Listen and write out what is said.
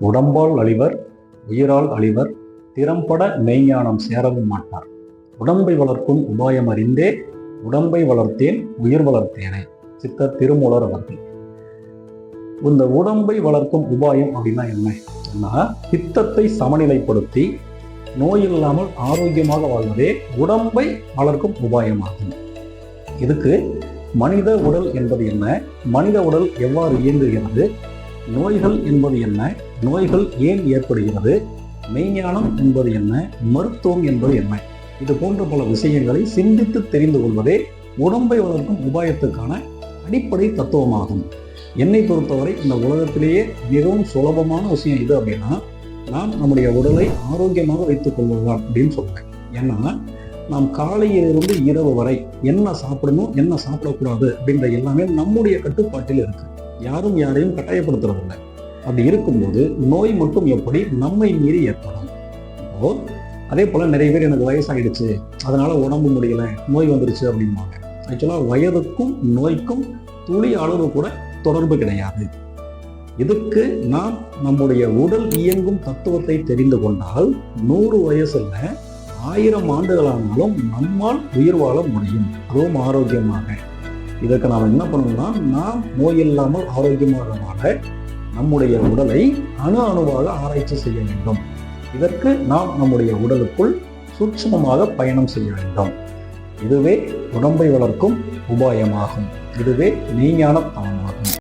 உடம்பால் அழிவர் உயிரால் அழிவர் திறம்பட மெய்ஞானம் சேரவும் மாட்டார். உடம்பை வளர்க்கும் உபாயம் அறிந்தே உடம்பை வளர்த்தேன் உயிர் வளர்த்தேனே. சித்தர் திருமூலர் அவர்கள். இந்த உடம்பை வளர்க்கும் உபாயம் அப்படின்னா என்ன? பித்தத்தை சமநிலைப்படுத்தி நோய் இல்லாமல் ஆரோக்கியமாக வாழ்வதே உடம்பை வளர்க்கும் உபாயமாகும். இதுக்கு மனித உடல் என்பது என்ன, மனித உடல் எவ்வாறு இயங்குகிறது, நோய்கள் என்பது என்ன, நோய்கள் ஏன் ஏற்படுகிறது, மெய்ஞானம் என்பது என்ன, மருத்துவம் என்பது என்ன, இது போன்ற பல விஷயங்களை சிந்தித்து தெரிந்து கொள்வதே உடம்பை வளர்க்கும் உபாயத்துக்கான அடிப்படை தத்துவமாகும். என்னை பொறுத்தவரை இந்த உலகத்திலேயே மிகவும் சுலபமான விஷயம் இது அப்படின்னா, நாம் நம்முடைய உடலை ஆரோக்கியமாக வைத்துக் கொள்வதுதான் அப்படின்னு சொல்றேன். ஏன்னா நாம் காலையிலிருந்து இரவு வரை என்ன சாப்பிடணும் என்ன சாப்பிடக்கூடாது அப்படின்ற எல்லாமே நம்முடைய கட்டுப்பாட்டில் இருக்கு. யாரும் யாரையும் கட்டாயப்படுத்துறதில்லை. அப்படி இருக்கும்போது நோய் மட்டும் எப்படி நம்மை மீறி ஏற்படும். இப்போ அதே போல நிறைய பேர் எனக்கு வயசாகிடுச்சு, அதனால உடம்பு முடியல, நோய் வந்துருச்சு அப்படிம்பாங்க. ஆக்சுவலாக வயதுக்கும் நோய்க்கும் துளி அளவு கூட தொடர்பு கிடையாது. இதுக்கு நாம் நம்முடைய உடல் இயங்கும் தத்துவத்தை தெரிந்து கொண்டால் 100 வயசுல 1000 ஆண்டுகளானாலும் நம்மால் உயிர் வாழ முடியும், அதுவும் ஆரோக்கியமாக. இதற்கு நாம் என்ன பண்ணணும்னா, நாம் நோய் இல்லாமல் ஆரோக்கியமாக வாழ நம்முடைய உடலை அணு அணுவாக ஆராய்ச்சி செய்ய வேண்டும். இதற்கு நாம் நம்முடைய உடலுக்குள் சூட்சுமமாக பயணம் செய்ய வேண்டும். இதுவே உடம்பை வளர்க்கும் உபாயமாகும். இதுவே மெய்ஞான தவமாகும்.